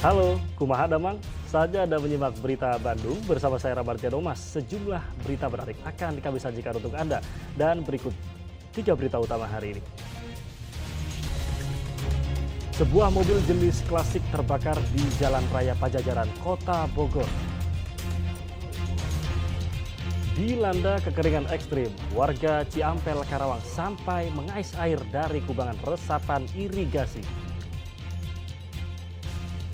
Halo, kumaha damang? Saja Anda menyimak berita Bandung bersama saya Rabartia Domas. Sejumlah berita menarik akan kami sajikan untuk Anda. Dan berikut 3 berita utama hari ini. Sebuah mobil jenis klasik terbakar di Jalan Raya Pajajaran, Kota Bogor. Dilanda kekeringan ekstrim, warga Ciampel, Karawang sampai mengais air dari kubangan resapan irigasi.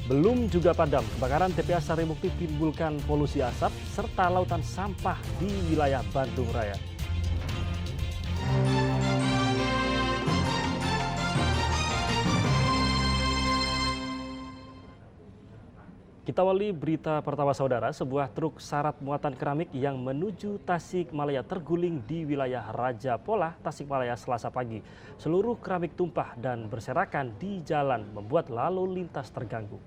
Belum juga padam, kebakaran TPA Sarimukti timbulkan polusi asap serta lautan sampah di wilayah Bandung Raya. Kita awali berita pertama saudara, sebuah truk syarat muatan keramik yang menuju Tasikmalaya terguling di wilayah Raja Polah, Tasikmalaya Selasa pagi. Seluruh keramik tumpah dan berserakan di jalan membuat lalu lintas terganggu.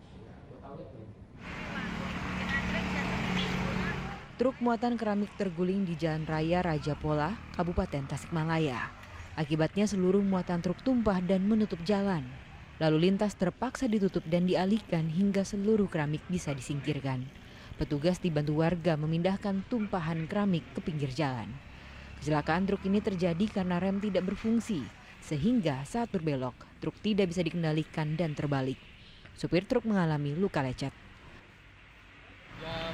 Truk muatan keramik terguling di Jalan Raya Raja Polah, Kabupaten Tasikmalaya. Akibatnya seluruh muatan truk tumpah dan menutup jalan. Lalu lintas terpaksa ditutup dan dialihkan hingga seluruh keramik bisa disingkirkan. Petugas dibantu warga memindahkan tumpahan keramik ke pinggir jalan. Kecelakaan truk ini terjadi karena rem tidak berfungsi, sehingga saat berbelok, truk tidak bisa dikendalikan dan terbalik. Supir truk mengalami luka lecet. Jam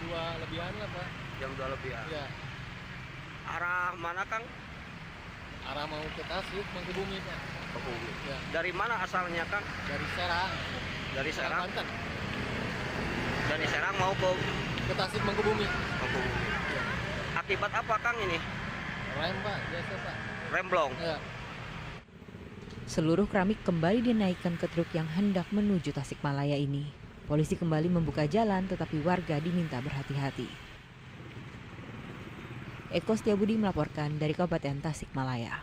2 lebihan lah Pak. Jam 2 lebihan? Ya. Arah mana Kang? Arah mau ke Tasik, Mangkubumi Pak. Mangkubumi. Ya. Dari mana asalnya Kang? Dari Serang. Dari Serang? Banten. Dari Serang mau Ke Tasik, Mangkubumi. Mangkubumi. Ya. Akibat apa Kang ini? Rem Pak, biasa Pak. Remblong? Ya. Seluruh keramik kembali dinaikkan ke truk yang hendak menuju Tasikmalaya ini. Polisi kembali membuka jalan tetapi warga diminta berhati-hati. Eko Setiabudi melaporkan dari Kabupaten Tasikmalaya.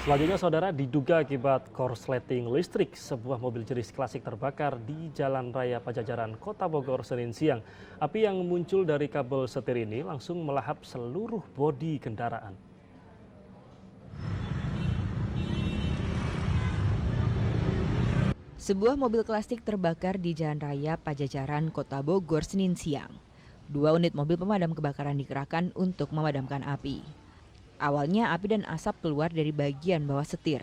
Selanjutnya saudara, diduga akibat korsleting listrik, sebuah mobil jenis klasik terbakar di Jalan Raya Pajajaran, Kota Bogor Senin siang. Api yang muncul dari kabel setir ini langsung melahap seluruh bodi kendaraan. Sebuah mobil klasik terbakar di Jalan Raya Pajajaran, Kota Bogor Senin siang. 2 unit mobil pemadam kebakaran dikerahkan untuk memadamkan api. Awalnya api dan asap keluar dari bagian bawah setir.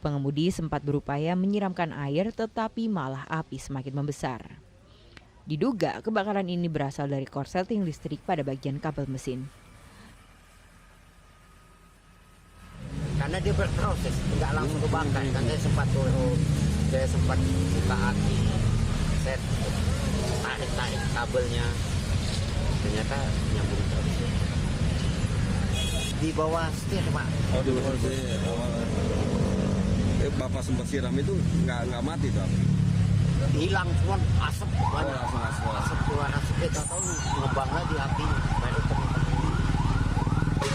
Pengemudi sempat berupaya menyiramkan air tetapi malah api semakin membesar. Diduga kebakaran ini berasal dari korsleting listrik pada bagian kabel mesin. Karena dia berproses, nggak langsung kebakar. Kan saya sempat turun, saya sempat buka aki, saya tarik kabelnya, ternyata nyambung terus. Di bawah setir Pak. Oh di bawah setir. Bapak sempat siram itu nggak mati tuh? Hilang cuma asap banyak. Langsung Asap keluar asap kita tahu ngebang lagi apinya. Baru teman-teman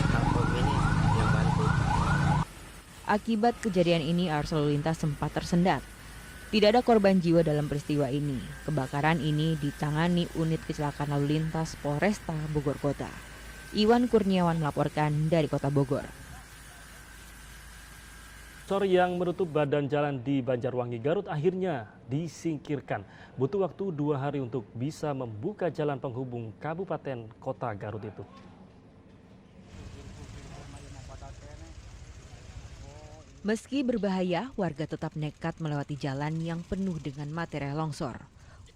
kampung ini yang bantu. Akibat kejadian ini arus lalu lintas sempat tersendat. Tidak ada korban jiwa dalam peristiwa ini. Kebakaran ini ditangani unit kecelakaan lalu lintas Polresta Bogor Kota. Iwan Kurniawan melaporkan dari Kota Bogor. Longsor yang menutup badan jalan di Banjarwangi, Garut akhirnya disingkirkan. Butuh waktu 2 hari untuk bisa membuka jalan penghubung kabupaten kota Garut itu. Meski berbahaya, warga tetap nekat melewati jalan yang penuh dengan material longsor.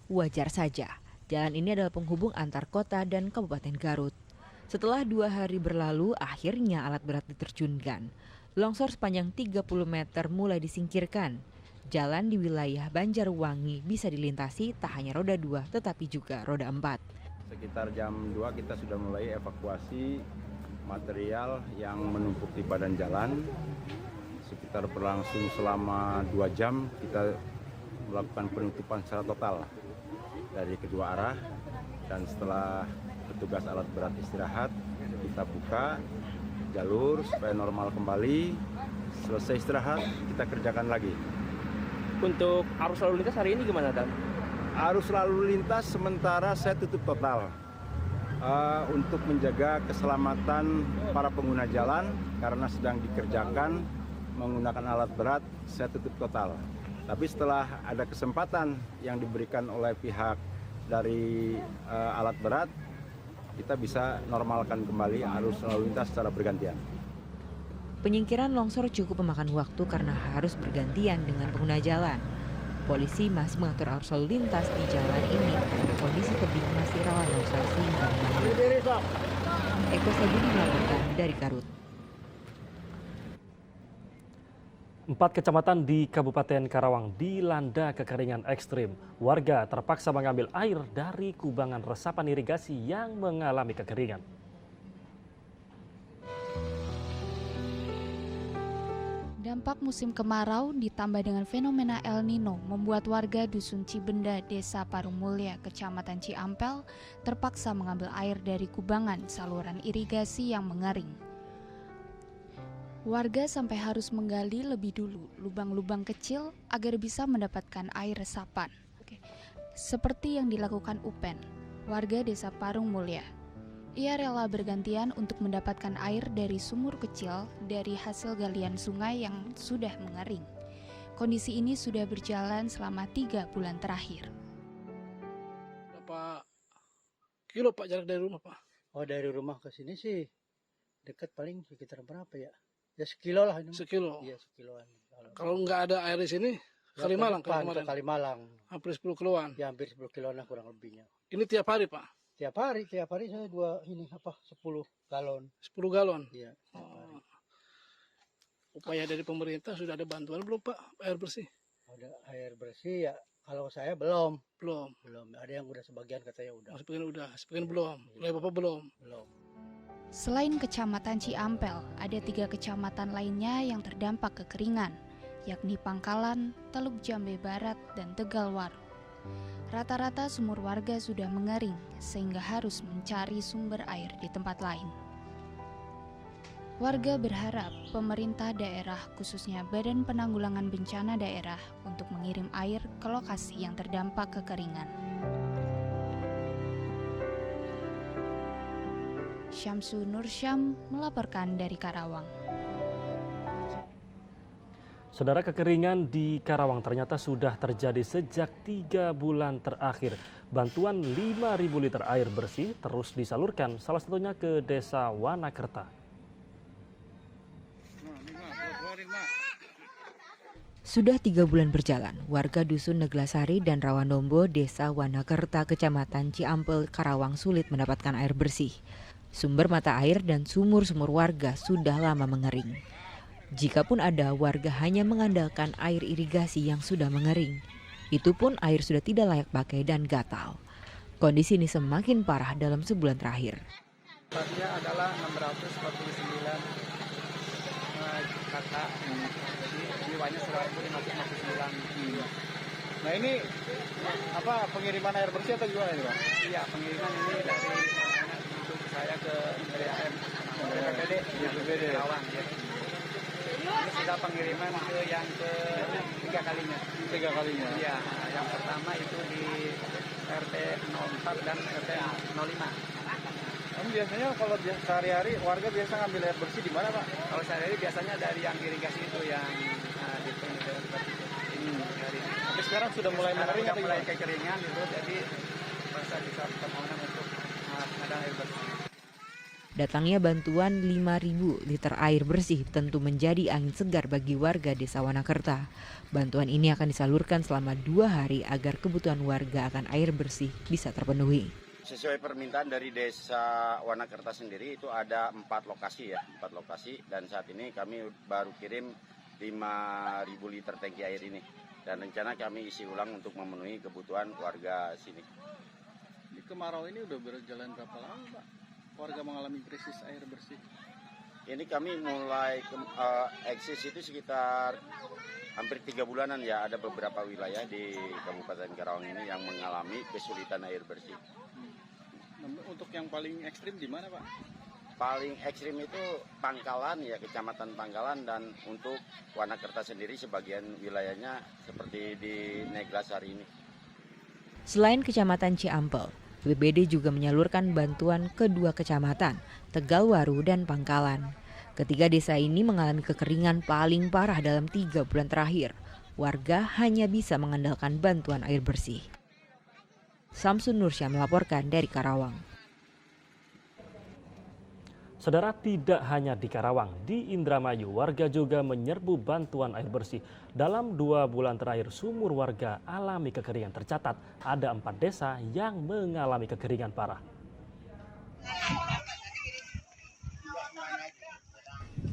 Wajar saja, jalan ini adalah penghubung antar kota dan Kabupaten Garut. Setelah 2 hari berlalu, akhirnya alat berat diterjunkan. Longsor sepanjang 30 meter mulai disingkirkan. Jalan di wilayah Banjarwangi bisa dilintasi tak hanya roda 2 tetapi juga roda 4. Sekitar jam 2 kita sudah mulai evakuasi material yang menumpuk di badan jalan. Sekitar berlangsung selama 2 jam kita melakukan penutupan secara total dari kedua arah, dan setelah petugas alat berat istirahat kita buka jalur supaya normal kembali. Selesai istirahat kita kerjakan lagi. Untuk arus lalu lintas hari ini gimana Dan? Arus lalu lintas sementara saya tutup total untuk menjaga keselamatan para pengguna jalan karena sedang dikerjakan menggunakan alat berat. Saya tutup total. Tapi setelah ada kesempatan yang diberikan oleh pihak dari alat berat, kita bisa normalkan kembali arus lalu lintas secara bergantian. Penyingkiran longsor cukup memakan waktu karena harus bergantian dengan pengguna jalan. Polisi masih mengatur arus lalu lintas di jalan ini karena kondisi tebing masih rawan longsor sehingga Eko Sabudi melaporkan dari Garut. 4 kecamatan di Kabupaten Karawang dilanda kekeringan ekstrim. Warga terpaksa mengambil air dari kubangan resapan irigasi yang mengalami kekeringan. Dampak musim kemarau ditambah dengan fenomena El Nino membuat warga Dusun Cibenda, Desa Parung Mulya, Kecamatan Ciampel terpaksa mengambil air dari kubangan saluran irigasi yang mengering. Warga sampai harus menggali lebih dulu lubang-lubang kecil agar bisa mendapatkan air resapan. Seperti yang dilakukan Upen, warga Desa Parung Mulya. Ia rela bergantian untuk mendapatkan air dari sumur kecil dari hasil galian sungai yang sudah mengering. Kondisi ini sudah berjalan selama 3 bulan terakhir. Berapa kilo Pak jarak dari rumah Pak? Oh, dari rumah ke sini sih dekat, paling sekitar berapa ya? Ya sekilo lah. Sekilo? Iya, sekiloan. Kalau nggak ada air di sini, ya, Kalimalang kemarin? Kalimalang. Hampir 10 kiloan? Ya, hampir 10 kiloan lah kurang lebihnya. Ini tiap hari Pak? Tiap hari saya 10 galon. 10 galon? Iya. Upaya dari pemerintah sudah ada bantuan belum Pak, air bersih? Ada air bersih ya, kalau saya belum. Belum? Belum, ada yang udah sebagian katanya udah. Sebagian belum? Oleh Bapak belum? Belum. Selain Kecamatan Ciampel, ada 3 kecamatan lainnya yang terdampak kekeringan, yakni Pangkalan, Teluk Jambe Barat, dan Tegalwaru. Rata-rata sumur warga sudah mengering sehingga harus mencari sumber air di tempat lain. Warga berharap pemerintah daerah khususnya Badan Penanggulangan Bencana Daerah untuk mengirim air ke lokasi yang terdampak kekeringan. Syamsu Nursyam melaporkan dari Karawang. Saudara, kekeringan di Karawang ternyata sudah terjadi sejak 3 bulan terakhir. Bantuan 5.000 liter air bersih terus disalurkan, salah satunya ke Desa Wanakerta. Sudah 3 bulan berjalan, warga Dusun Neglasari dan Rawanombo, Desa Wanakerta, Kecamatan Ciampel, Karawang sulit mendapatkan air bersih. Sumber mata air dan sumur-sumur warga sudah lama mengering. Jikapun ada, warga hanya mengandalkan air irigasi yang sudah mengering. Itu pun air sudah tidak layak pakai dan gatal. Kondisi ini semakin parah dalam sebulan terakhir. Tadinya adalah 649 kakak, jadi jiwanya 1.559. Nah ini apa, pengiriman air bersih atau gimana ini Pak? Iya, pengiriman ini dari untuk saya ke BPD, BPD Karawang ya. Ini sudah pengiriman yang ke 3 kalinya. 3 kalinya? Iya, yang pertama itu di RT 04 dan RT 05. Biasanya kalau sehari-hari warga biasa ngambil air bersih di mana Pak? Kalau sehari-hari biasanya dari yang irigasi itu yang di Tapi sekarang sudah mulai mengering atau mulai kekeringan itu, jadi masa bisa permohonan untuk pengadaan air bersih. Datangnya bantuan 5.000 liter air bersih tentu menjadi angin segar bagi warga Desa Wanakerta. Bantuan ini akan disalurkan selama 2 hari agar kebutuhan warga akan air bersih bisa terpenuhi. Sesuai permintaan dari Desa Wanakerta sendiri itu ada 4 lokasi ya, 4 lokasi, dan saat ini kami baru kirim 5.000 liter tangki air ini. Dan rencana kami isi ulang untuk memenuhi kebutuhan warga sini. Di kemarau ini udah berjalan berapa lama Pak? Warga mengalami krisis air bersih. Ini kami mulai eksis itu sekitar hampir 3 bulanan ya. Ada beberapa wilayah di Kabupaten Karawang ini yang mengalami kesulitan air bersih. Untuk yang paling ekstrim di mana Pak? Paling ekstrim itu Pangkalan ya, Kecamatan Pangkalan, dan untuk Wanakerta sendiri sebagian wilayahnya seperti di Neglasari ini. Selain Kecamatan Ciampel, BPD juga menyalurkan bantuan ke 2 kecamatan, Tegalwaru dan Pangkalan. Ketiga desa ini mengalami kekeringan paling parah dalam 3 bulan terakhir. warga hanya bisa mengandalkan bantuan air bersih. Samsun Nursyah melaporkan dari Karawang. Saudara, tidak hanya di Karawang, di Indramayu warga juga menyerbu bantuan air bersih. Dalam 2 bulan terakhir sumur warga alami kekeringan. Tercatat ada 4 desa yang mengalami kekeringan parah.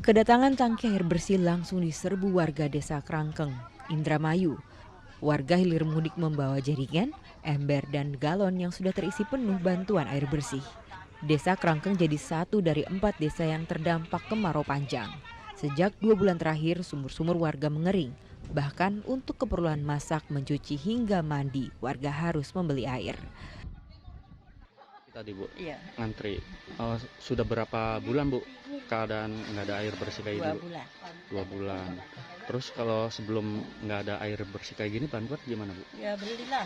Kedatangan tangki air bersih langsung diserbu warga desa Krangkeng, Indramayu. Warga hilir mudik membawa jerigen, ember, dan galon yang sudah terisi penuh bantuan air bersih. Desa Krangkeng jadi satu dari 4 desa yang terdampak kemarau panjang. Sejak 2 bulan terakhir, sumur-sumur warga mengering. Bahkan untuk keperluan masak, mencuci, hingga mandi, warga harus membeli air. Tadi Bu, iya, ngantri. Sudah berapa bulan Bu keadaan nggak ada air bersih kayak 2 ini? bulan. 2 bulan. Terus kalau sebelum nggak ada air bersih kayak gini bantuan gimana Bu? Ya belilah.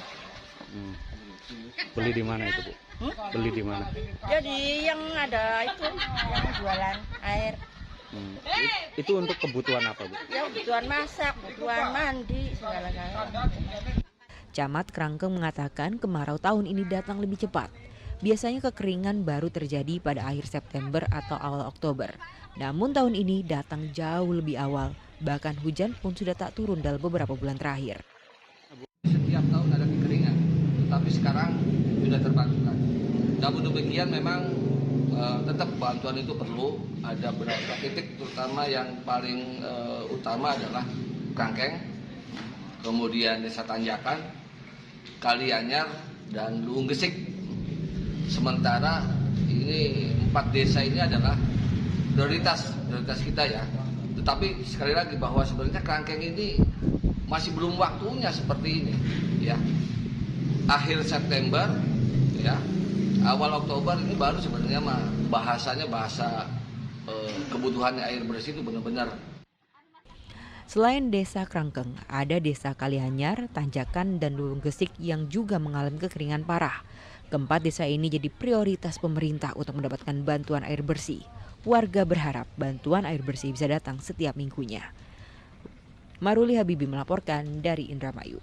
Beli di mana itu Bu? Beli di mana? Jadi yang ada itu yang jualan air. Itu untuk kebutuhan apa Bu? Ya kebutuhan masak, kebutuhan mandi, segala-galanya. Camat Krangkeng mengatakan kemarau tahun ini datang lebih cepat. Biasanya kekeringan baru terjadi pada akhir September atau awal Oktober. Namun tahun ini datang jauh lebih awal. Bahkan hujan pun sudah tak turun dalam beberapa bulan terakhir. Setiap tahun ada kekeringan, tapi sekarang sudah terbantukan. Namun demikian memang tetap bantuan itu perlu. Ada beberapa titik, terutama yang paling utama adalah Krangkeng, kemudian Desa Tanjakan, Kalianyar, dan Luhung Gesik. Sementara ini 4 desa ini adalah prioritas kita ya. Tetapi sekali lagi bahwa sebenarnya Krangkeng ini masih belum waktunya seperti ini ya. Akhir September ya, awal Oktober ini baru sebenarnya bahasanya bahasa kebutuhan air bersih itu benar-benar. Selain desa Krangkeng, ada desa Kalianyar, Tanjakan, dan Luhung Gesik yang juga mengalami kekeringan parah. Keempat desa ini jadi prioritas pemerintah untuk mendapatkan bantuan air bersih. Warga berharap bantuan air bersih bisa datang setiap minggunya. Maruli Habibi melaporkan dari Indramayu.